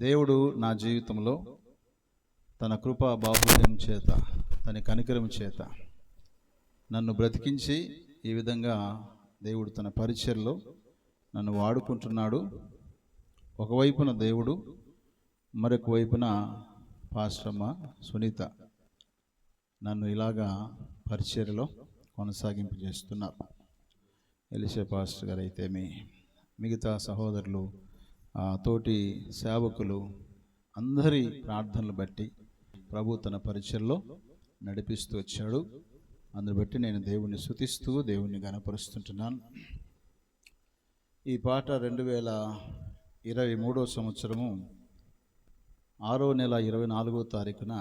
దేవుడు నా జీవితంలో తన కృపా బాహుళ్యం చేత, తన కనికరం చేత నన్ను బ్రతికించి ఈ విధంగా దేవుడు తన పరిచర్లో నన్ను వాడుకుంటున్నాడు. ఒకవైపున దేవుడు, మరొక వైపున పాస్టమ్మ సునీత నన్ను ఇలాగా పరిచర్లో కొనసాగింపు చేస్తున్నారు. ఎలిషా పాస్టర్ గారు అయితేమి, మిగతా సహోదరులు, తోటి సేవకులు అందరి ప్రార్థనలు బట్టి ప్రభు తన పరిచర్లో నడిపిస్తూ వచ్చాడు. అందుని బట్టి నేను దేవుణ్ణి స్తుతిస్తూ దేవుణ్ణి ఘనపరుస్తుంటున్నాను. ఈ పాట 2023 సంవత్సరము 6వ నెల 24వ తారీఖున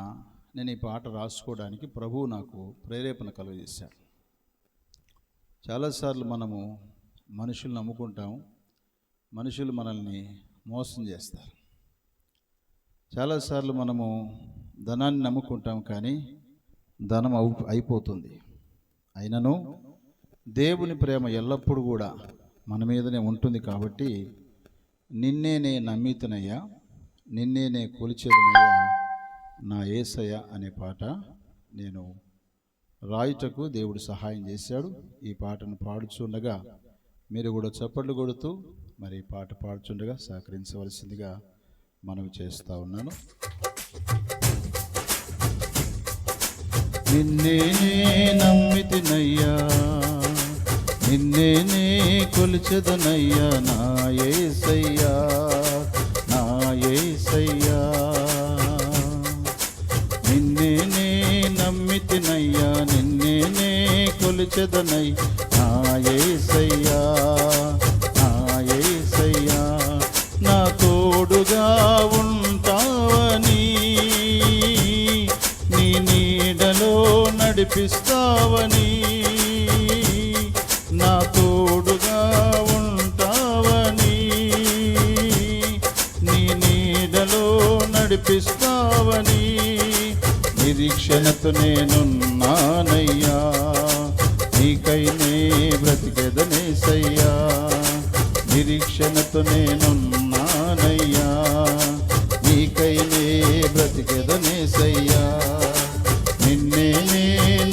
నేను ఈ పాట రాసుకోవడానికి ప్రభువు నాకు ప్రేరేపణ కలుగజేశాడు. చాలాసార్లు మనము మనుషులు నమ్ముకుంటాము, మనుషులు మనల్ని మోసం చేస్తారు. చాలాసార్లు మనము ధనాన్ని నమ్ముకుంటాం, కానీ ధనం అయిపోతుంది. అయినను దేవుని ప్రేమ ఎల్లప్పుడూ కూడా మన మీదనే ఉంటుంది. కాబట్టి నిన్నే నే నమ్మితనయ్యా, నిన్నే నే కొలిచేదనయ్యా నా యేసయ్య అనే పాట నేను రాయుటకు దేవుడు సహాయం చేశాడు. ఈ పాటను పాడుచుండగా మీరు కూడా చప్పట్లు కొడుతూ మరి పాట పాడుచుండగా సహకరించవలసిందిగా మనవి చేస్తూ ఉన్నాను. నిన్నే నమ్మితినయ్యా, నిన్నే కొలిచెదనయ్యా నా యేసయ్యా, నా యేసయ్యా. నిన్నే నమ్మితినయ్యా, నిన్నే కొలిచెదనయ్యా నా యేసయ్యా, నా యేసయ్యా. నా తోడుగా ఉంటావని, నీ నీడలో నడిపిస్తావని, నా తోడుగా ఉంటావని, నీ నీడలో నడిపిస్తావని నిరీక్షణతో నేనున్నానయ్యా, నీకై నే బ్రతికెదనేసయ్యా. నిరీక్షణతో నేనున్నానయ్యా, నీకై నే బ్రతికెదనేసయ్యా. నిన్నే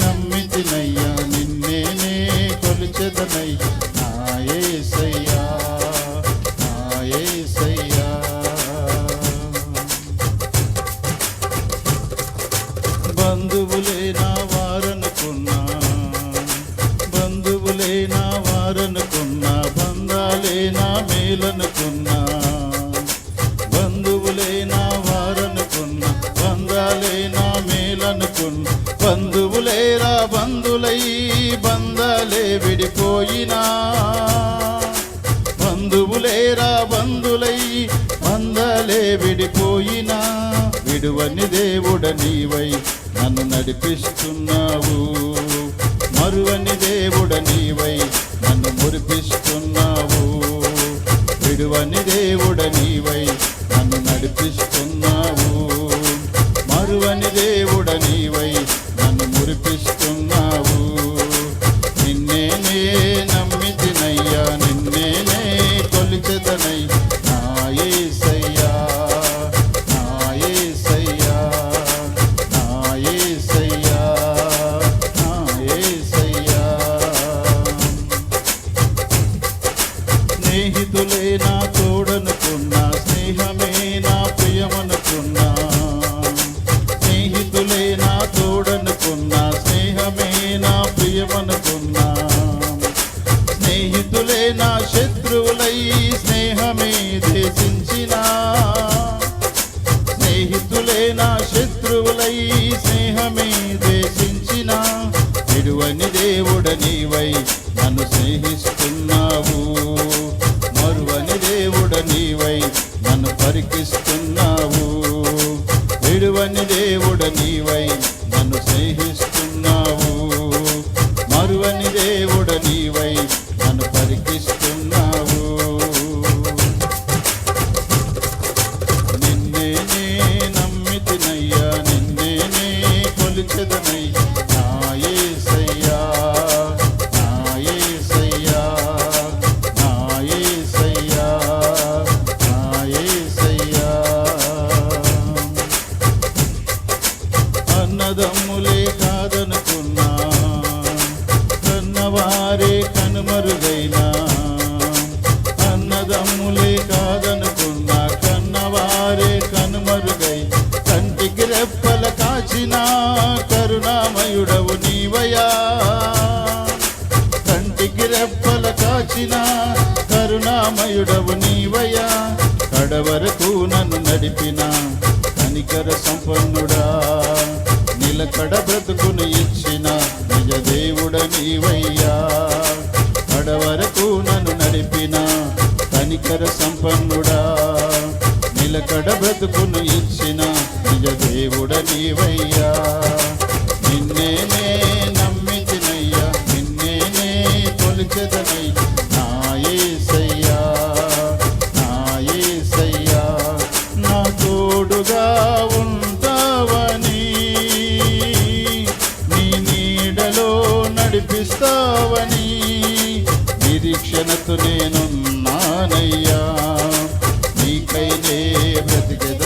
నమ్మితినయ్యా, నిన్నే కొలిచెదనయ్యా నా యేసయ్యా, నా యేసయ్యా. బంధువులే నా వారనుకున్నా, బంధువులే నా వారనుకున్నా, బంధాలే నా మేలనుకున్నా, బంధువులే నా వారనుకున్నా, బంధాలే నా మేలనుకున్నా. బంధువులేరా బంధులై బంధాలే విడిపోయినా, బంధువులేరా బంధులై బంధాలే విడిపోయినా, విడువని దేవుడ నీవై నన్ను నడిపిస్తున్నావు, మరువని దేవుడ నీవై నన్ను మురిపిస్తున్నావు. విడువని దేవుడ నీవై నన్ను నడిపిస్తున్నావు, మరువని దేవుడ నీవై నన్ను మురిపిస్తున్నావు. నిన్నే నమ్మితినయ్యా, నిన్నే కొలిచెదనయ్యా నా యేసయ్యా, నా యేసయ్యా, నా యేసయ్యా, నా యేసయ్యా. స్నేహితులే నా తోడనుకున్నా, స్నేహమే నా ప్రియమనుకున్నా, స్నేహితులే నా తోడనుకున్నా, స్నేహమే నా ప్రియమనుకున్నా. స్నేహితులే నా శత్రువులై స్నేహమే ద్వేషించినా, స్నేహితులే నా శత్రువులై స్నేహమే ద్వేషించినా, విడువని దేవుడ నీవై నన్ను స్నేహిస్తున్నావు, మరువని దేవుడ నీవై నన్ను పరికిస్తున్నావు. విడువని దేవుడ నీవై నన్ను స్నేహిస్తున్నావు, మరువని దేవుడ నీవై నన్ను పరికిస్తున్నావు. నిన్నే నమ్మితినయ్యా, నిన్నే కొలిచెదనయ్యా నా యేసయ్యా, నా యేసయ్యా, నా యేసయ్యా, నా యేసయ్యా. నన్ను నడిపిన కనికర సంపన్నుడా, నిలకడ బ్రతుకును ఇచ్చిన నిజ దేవుడ నీవయ్యా. కడవరకు నన్ను నడిపిన కనికర సంపన్నుడా, నిలకడ బ్రతుకును ఇచ్చిన నిజ దేవుడ నీవయ్యా. నిన్నేనే నమ్మితినయ్యా, నిన్నేనే కొలిచెదనయ్యా, నా యేసయ్యా, నా యేసయ్యా. నా తోడుగా ఉంటావని, నీ నీడలో నడిపిస్తావని నిరీక్షణతో నేనున్నానయ్యా. నీకైనే బ్రతికెద